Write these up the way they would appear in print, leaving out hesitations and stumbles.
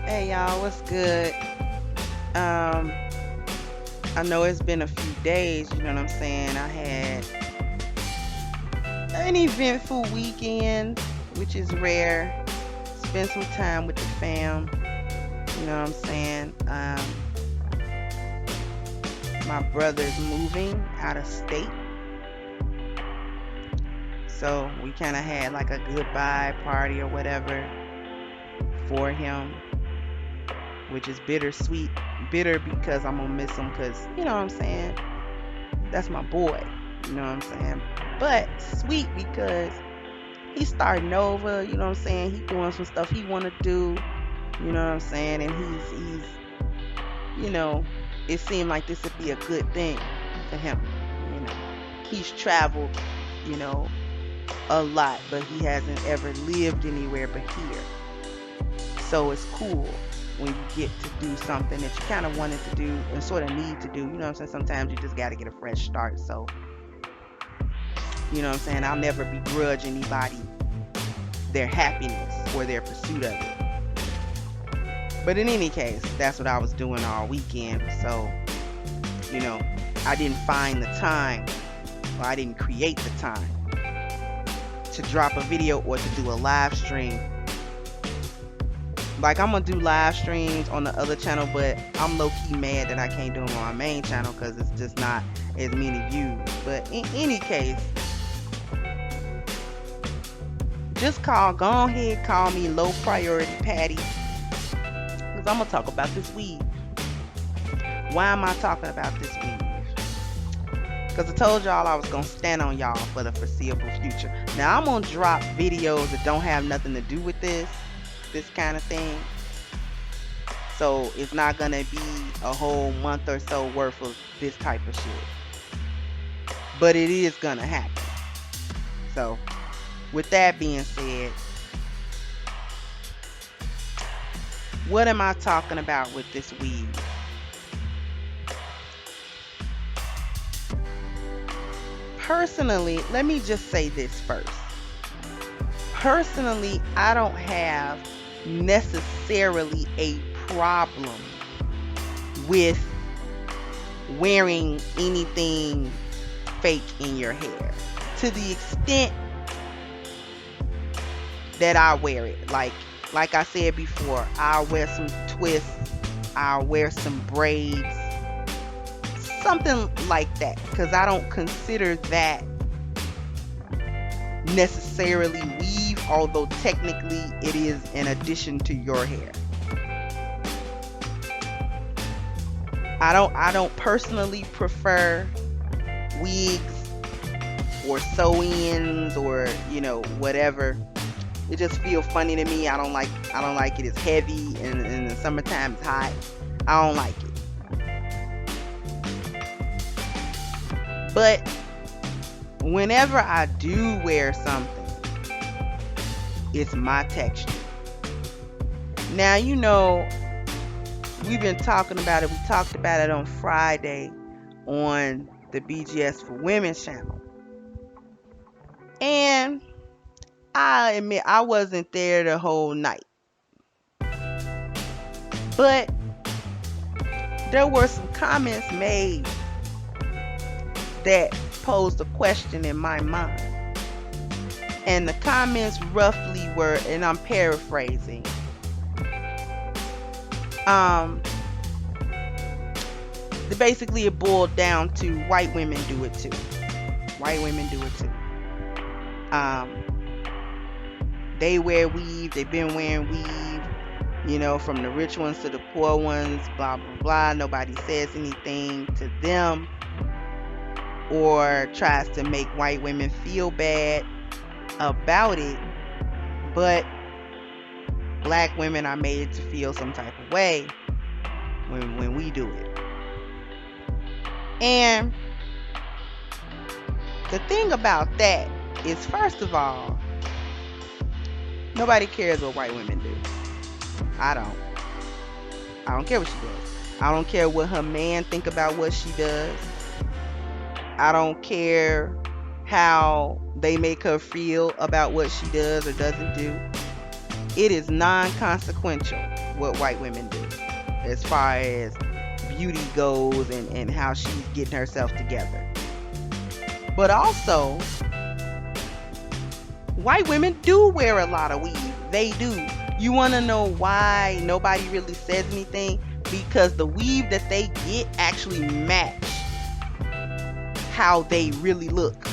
Hey y'all, what's good? Um, I know it's been a few days, you know what I'm saying? I had an eventful weekend, which is rare. Spent some time with the fam, you know what I'm saying? My brother's moving out of state, so we kind of had like a goodbye party or whatever for him, which is bittersweet. Bitter because I'm gonna miss him because, you know what I'm saying? That's my boy, you know what I'm saying? But sweet because he's starting over, you know what I'm saying? He doing some stuff he want to do, you know what I'm saying? And you know, it seemed like this would be a good thing for him, you know. He's traveled, you know, a lot, but he hasn't ever lived anywhere but here. So it's cool when you get to do something that you kind of wanted to do and sort of need to do. You know what I'm saying? Sometimes you just got to get a fresh start. So, you know what I'm saying? I'll never begrudge anybody their happiness or their pursuit of it. But in any case, that's what I was doing all weekend. So, you know, I didn't find the time, or I didn't create the time to drop a video or to do a live stream. Like, I'm gonna do live streams on the other channel, but I'm low-key mad that I can't do them on my main channel because it's just not as many views. But in any case, just go ahead, call me low priority Patty, because I'm gonna talk about this weed. Why am I talking about this weed? Because I told y'all I was gonna stand on y'all for the foreseeable future. Now I'm gonna drop videos that don't have nothing to do with this kind of thing. So it's not gonna be a whole month or so worth of this type of shit. But it is gonna happen. So with that being said, what am I talking about with this weed? Personally, let me just say this first. Personally, I don't have necessarily a problem with wearing anything fake in your hair, to the extent that I wear it. Like I said before, I'll wear some twists, I'll wear some braids, something like that, because I don't consider that necessarily weave, although technically it is in addition to your hair. I don't personally prefer wigs or sew-ins or, you know, whatever. It just feels funny to me. I don't like it. It's heavy, and in the summertime it's hot. I don't like it. But whenever I do wear something, it's my texture. Now, you know, we've been talking about it. We talked about it on Friday on the BGS for Women's channel. And I admit I wasn't there the whole night. But there were some comments made that posed a question in my mind. And the comments roughly were, and I'm paraphrasing, basically it boiled down to white women do it too. White women do it too. They wear weave. They've been wearing weave, you know, from the rich ones to the poor ones, blah, blah, blah. Nobody says anything to them or tries to make white women feel bad about it. But black women are made to feel some type of way when we do it. And the thing about that is, first of all, nobody cares what white women do. I don't care what she does. I don't care what her man think about what she does. I don't care how they make her feel about what she does or doesn't do. It is non-consequential. what white women do as far as beauty goes and how she's getting herself together. But also, white women do wear a lot of weave. They do. You want to know why nobody really says anything? Because the weave that they get actually match how they really look.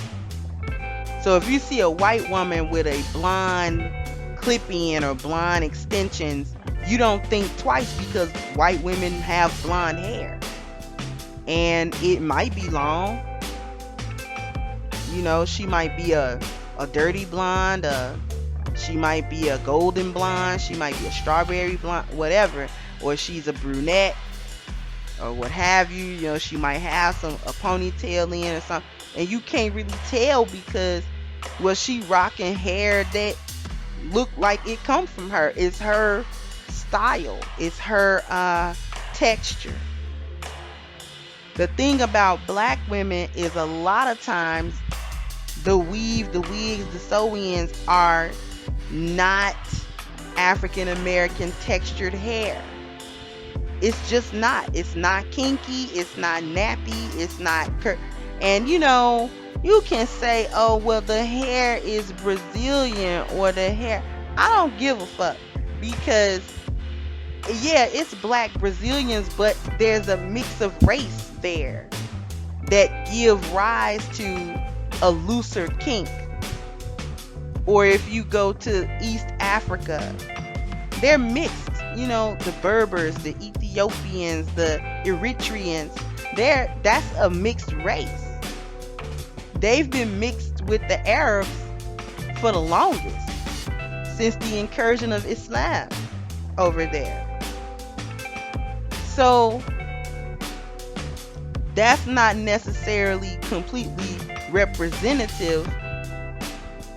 So if you see a white woman with a blonde clip-in or blonde extensions, you don't think twice because white women have blonde hair. And it might be long. You know, she might be a dirty blonde, she might be a golden blonde, she might be a strawberry blonde, whatever, or she's a brunette or what have you. You know, she might have a ponytail in or something, and you can't really tell because, well, she rocking hair that look like it comes from her. It's her style, it's her texture. The thing about black women is a lot of times the weave, the wigs, the sew-ins are not African American textured hair. It's just not. It's not kinky. It's not nappy. It's not and you know, you can say, oh, well, the hair is Brazilian or the hair. I don't give a fuck because, yeah, it's black Brazilians, but there's a mix of race there that give rise to a looser kink. Or if you go to East Africa, they're mixed. You know, the Berbers, the Ethiopians, the Eritreans, that's a mixed race. They've been mixed with the Arabs for the longest, since the incursion of Islam over there. So that's not necessarily completely representative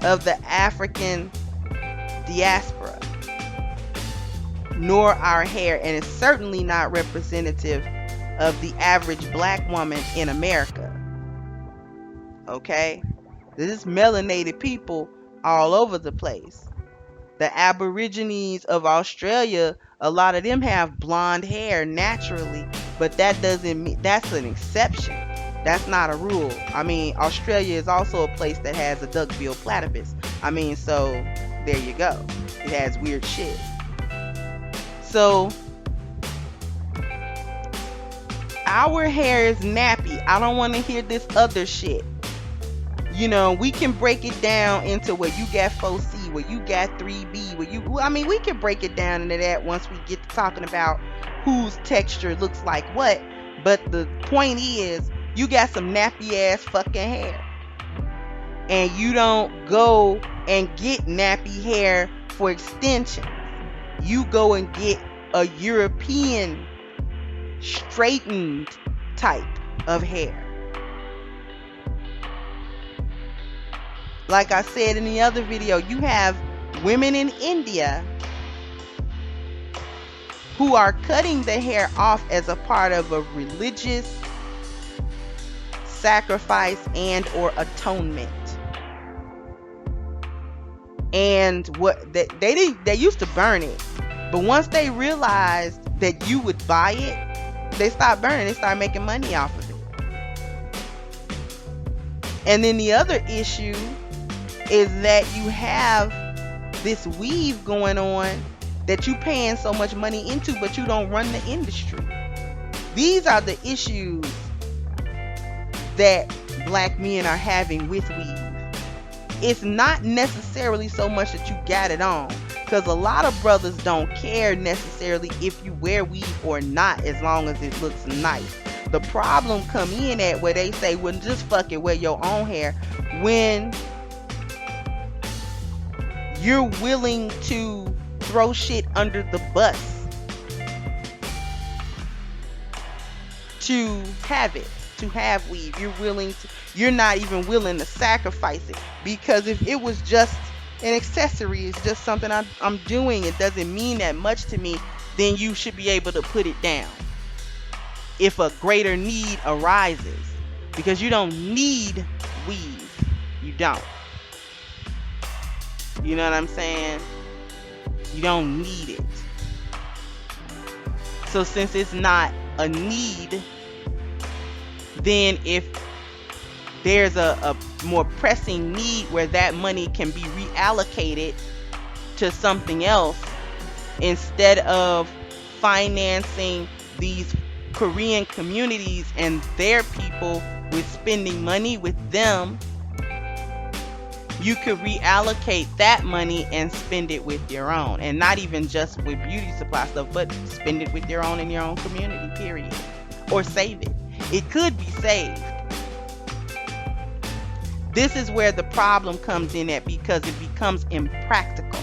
of the African diaspora, nor our hair, and it's certainly not representative of the average black woman in America. Okay? There's melanated people all over the place. The Aborigines of Australia, a lot of them have blonde hair naturally, but that doesn't mean that's an exception. That's not a rule. I mean, Australia is also a place that has a duck-billed platypus. I mean, so there you go. It has weird shit. So our hair is nappy. I don't want to hear this other shit. You know, we can break it down into where you got 4C, where you got 3B, where you, I mean, we can break it down into that once we get to talking about whose texture looks like what. But the point is, you got some nappy ass fucking hair. And you don't go and get nappy hair for extensions. You go and get a European straightened type of hair. Like I said in the other video, you have women in India who are cutting the hair off as a part of a religious sacrifice and or atonement. And what they used to burn it, but once they realized that you would buy it, they stopped burning. They started making money off of it. And then the other issue is that you have this weave going on that you paying so much money into, but you don't run the industry. These are the issues that black men are having with weave. It's not necessarily so much that you got it on, because a lot of brothers don't care necessarily if you wear weave or not, as long as it looks nice. The problem come in at where they say, well, just fucking wear your own hair, when you're willing to throw shit under the bus to have it, to have weave. You're not even willing to sacrifice it, because if it was just an accessory, it's just something I'm doing, it doesn't mean that much to me, then you should be able to put it down if a greater need arises, because you don't need weave. You don't. You know what I'm saying? You don't need it. So since it's not a need, then if there's a more pressing need where that money can be reallocated to something else instead of financing these Korean communities and their people with spending money with them, you could reallocate that money and spend it with your own. And not even just with beauty supply stuff, but spend it with your own in your own community, period. Or save it. It could be saved. This is where the problem comes in at, because it becomes impractical.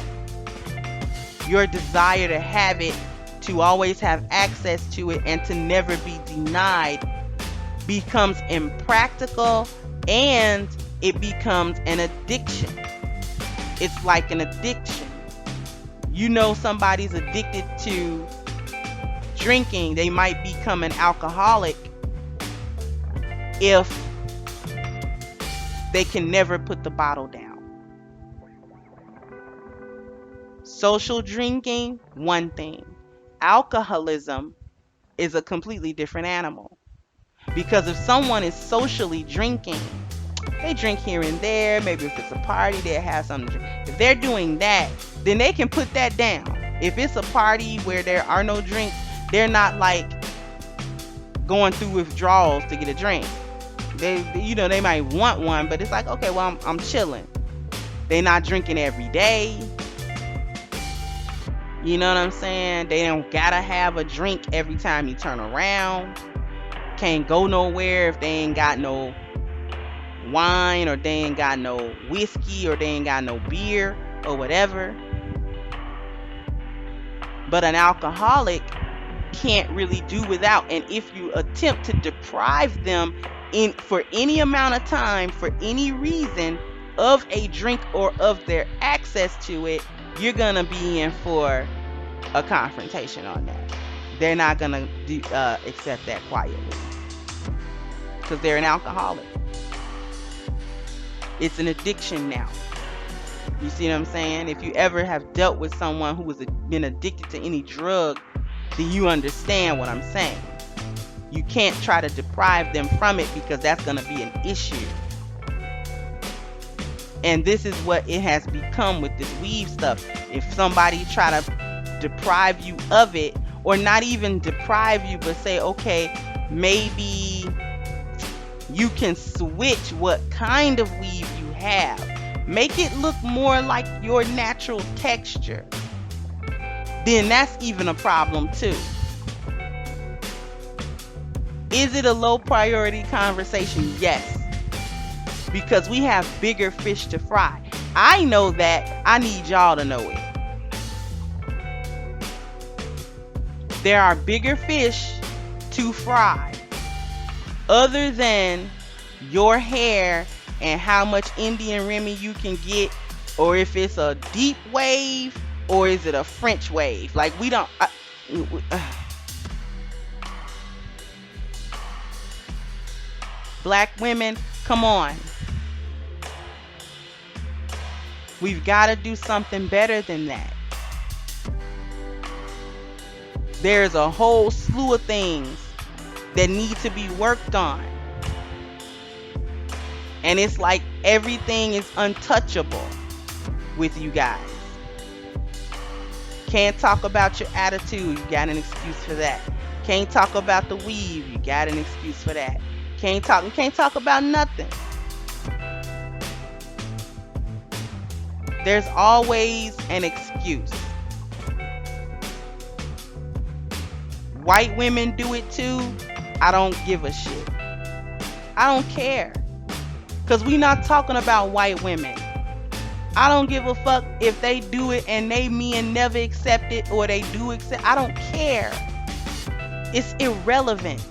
Your desire to have it, to always have access to it, and to never be denied becomes impractical, and it becomes an addiction. It's like an addiction. You know, somebody's addicted to drinking, they might become an alcoholic if they can never put the bottle down. Social drinking, one thing. Alcoholism is a completely different animal. Because if someone is socially drinking, they drink here and there, maybe if it's a party, they'll have something to drink. If they're doing that, then they can put that down. If it's a party where there are no drinks, they're not like going through withdrawals to get a drink. They might want one, but it's like, okay, well, I'm chilling. They're not drinking every day. You know what I'm saying? They don't gotta have a drink every time you turn around. Can't go nowhere if they ain't got no wine, or they ain't got no whiskey, or they ain't got no beer or whatever. But an alcoholic can't really do without. And if you attempt to deprive them for any amount of time, for any reason, of a drink or of their access to it, you're gonna be in for a confrontation on that. They're not gonna accept that quietly, because they're an alcoholic. It's an addiction now. You see what I'm saying? If you ever have dealt with someone who has been addicted to any drug, then you understand what I'm saying. You can't try to deprive them from it, because that's going to be an issue. And this is what it has become with this weave stuff. If somebody try to deprive you of it, or not even deprive you, but say, okay, maybe you can switch what kind of weave you have, make it look more like your natural texture, then that's even a problem too. Is it a low priority conversation? Yes. Because we have bigger fish to fry. I know that. I need y'all to know it. There are bigger fish to fry, other than your hair and how much Indian Remy you can get, or if it's a deep wave or is it a French wave. Like, we don't Black women, come on. We've got to do something better than that. There's a whole slew of things that need to be worked on. And it's like everything is untouchable with you guys. Can't talk about your attitude, you got an excuse for that. Can't talk about the weave, you got an excuse for that. You can't talk about nothing. There's always an excuse. White women do it too. I don't give a shit. I don't care. Because we not talking about white women. I don't give a fuck if they do it and they men never accept it, or they do accept. I don't care. It's irrelevant.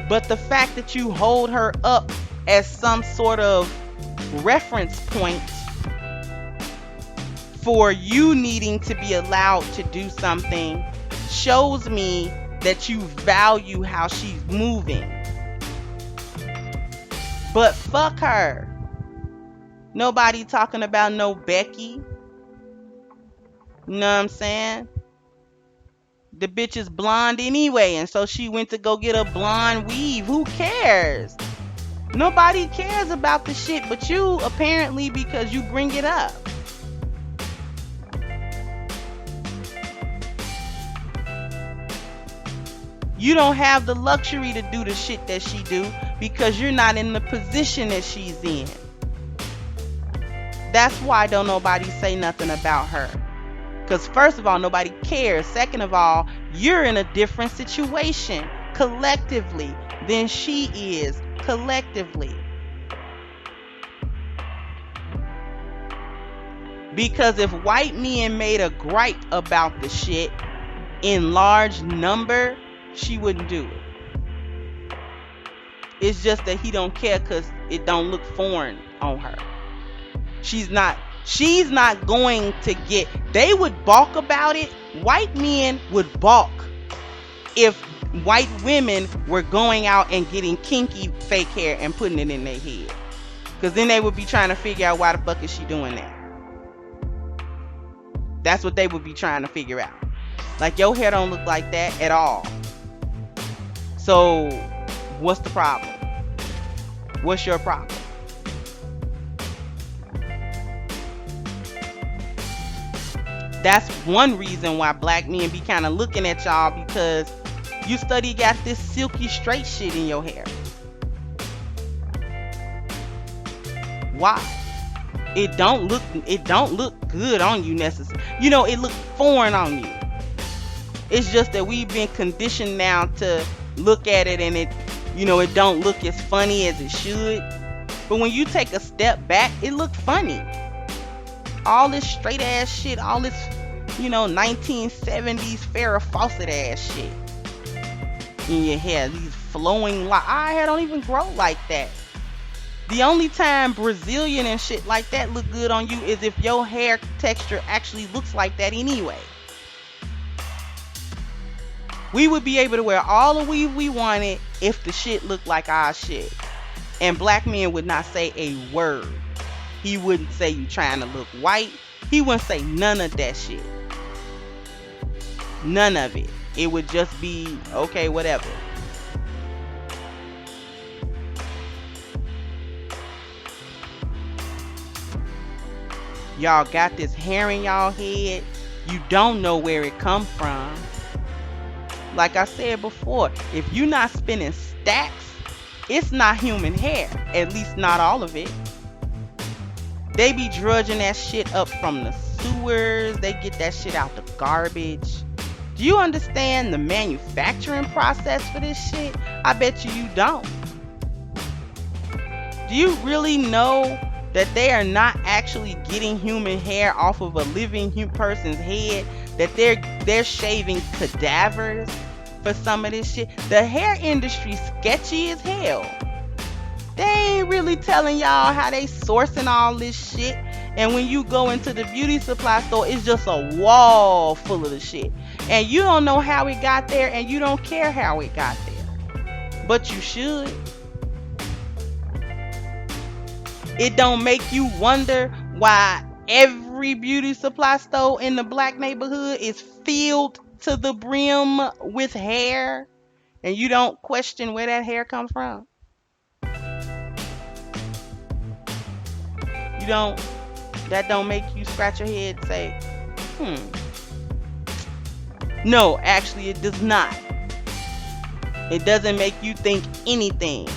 But the fact that you hold her up as some sort of reference point for you needing to be allowed to do something shows me that you value how she's moving. But fuck her. Nobody talking about no Becky. You know what I'm saying? The bitch is blonde anyway, and so she went to go get a blonde weave. Who cares? Nobody cares about the shit but you, apparently, because you bring it up. You don't have the luxury to do the shit that she do because you're not in the position that she's in. That's why don't nobody say nothing about her. Because first of all, nobody cares. Second of all, you're in a different situation collectively than she is collectively. Because if white men made a gripe about the shit in large number, she wouldn't do it. It's just that he don't care because it don't look foreign on her. She's not going to get, they would balk about it. White men would balk if white women were going out and getting kinky fake hair and putting it in their head. Because then they would be trying to figure out why the fuck is she doing that. That's what they would be trying to figure out. Like, your hair don't look like that at all. So, what's the problem? What's your problem? That's one reason why black men be kind of looking at y'all, because you study got this silky straight shit in your hair. Why? It don't look good on you necessarily. You know, it look foreign on you. It's just that we've been conditioned now to look at it and it, you know, it don't look as funny as it should. But when you take a step back, it look funny. All this straight ass shit, all this, you know, 1970s Farrah Fawcett ass shit in your hair. These flowing locks. Our hair don't even grow like that. The only time Brazilian and shit like that look good on you is if your hair texture actually looks like that anyway. We would be able to wear all the weave we wanted if the shit looked like our shit. And black men would not say a word. He wouldn't say you trying to look white. He wouldn't say none of that shit. None of it. It would just be, okay, whatever. Y'all got this hair in y'all head. You don't know where it come from. Like I said before, if you're not spinning stacks, it's not human hair. At least not all of it. They be drudging that shit up from the sewers. They get that shit out the garbage. Do you understand the manufacturing process for this shit? I bet you don't. Do you really know that they are not actually getting human hair off of a living person's head? That they're shaving cadavers for some of this shit? The hair industry sketchy as hell. They ain't really telling y'all how they sourcing all this shit. And when you go into the beauty supply store, it's just a wall full of the shit. And you don't know how it got there, and you don't care how it got there. But you should. It don't make you wonder why every beauty supply store in the black neighborhood is filled to the brim with hair, and you don't question where that hair comes from. You don't, that don't make you scratch your head and say, No, actually it does not. It doesn't make you think anything.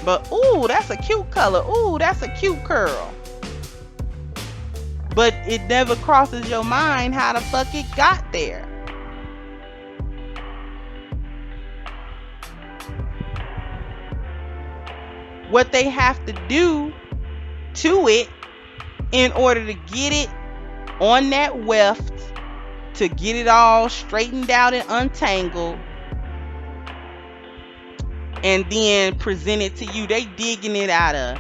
But, ooh, that's a cute color. Ooh, that's a cute curl. But it never crosses your mind how the fuck it got there. What they have to do to it in order to get it on that weft, to get it all straightened out and untangled, and then present it to you. They digging it out of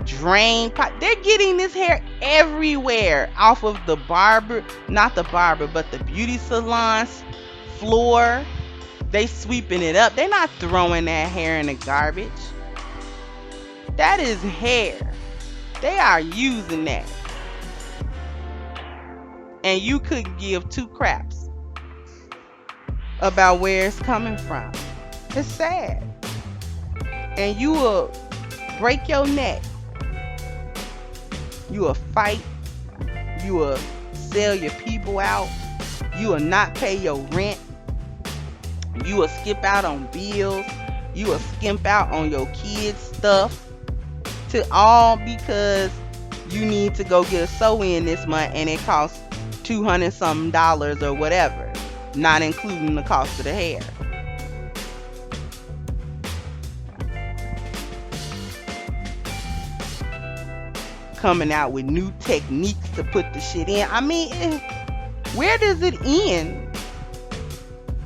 drain pipe. They're getting this hair everywhere off of the barber, not the barber, but the beauty salon's floor. They sweeping it up. They're not throwing that hair in the garbage. That is hair. They are using that. and you couldn't give two craps about where it's coming from. It's sad. And you will break your neck. You will fight. You will sell your people out. You will not pay your rent. You will skip out on bills. You will skimp out on your kids' stuff. To all because you need to go get a sew in this month and it costs 200 something dollars or whatever, not including the cost of the hair. Coming out with new techniques to put the shit in. I mean, where does it end?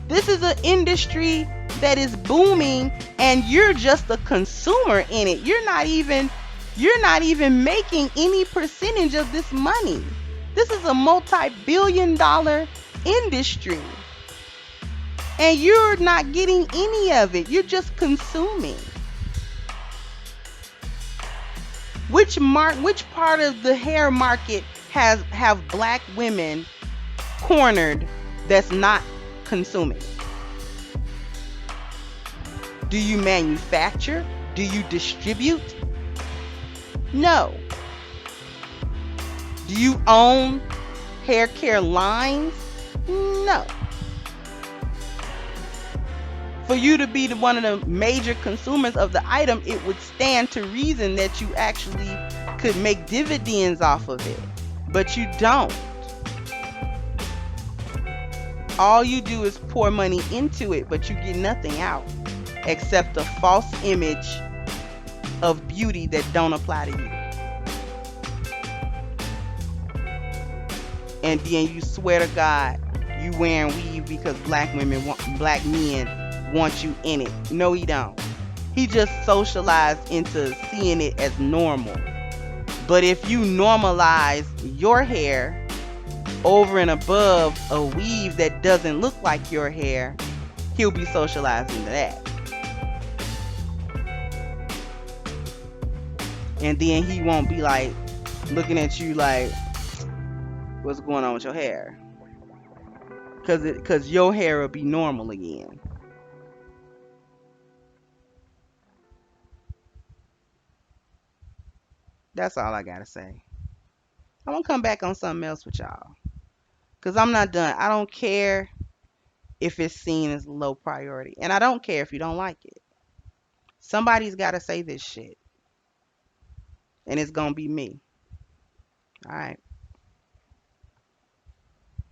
This is an industry that is booming and you're just a consumer in it. You're not even making any percentage of this money. This is a multi-billion-dollar industry. And you're not getting any of it. You're just consuming. Which part of the hair market have black women cornered that's not consuming? Do you manufacture? Do you distribute? No. Do you own hair care lines? No. For you to be one of the major consumers of the item, it would stand to reason that you actually could make dividends off of it. But you don't. All you do is pour money into it, but you get nothing out except a false image of beauty that don't apply to you. And then you swear to God you wearing weave because black men want you in it. No, he don't. He just socialized into seeing it as normal. But if you normalize your hair over and above a weave that doesn't look like your hair, he'll be socialized into that. And then he won't be like looking at you like, what's going on with your hair? Because your hair will be normal again. That's all I gotta say. I'm gonna come back on something else with y'all. Because I'm not done. I don't care if it's seen as low priority. And I don't care if you don't like it. Somebody's gotta say this shit. And it's gonna be me. Alright.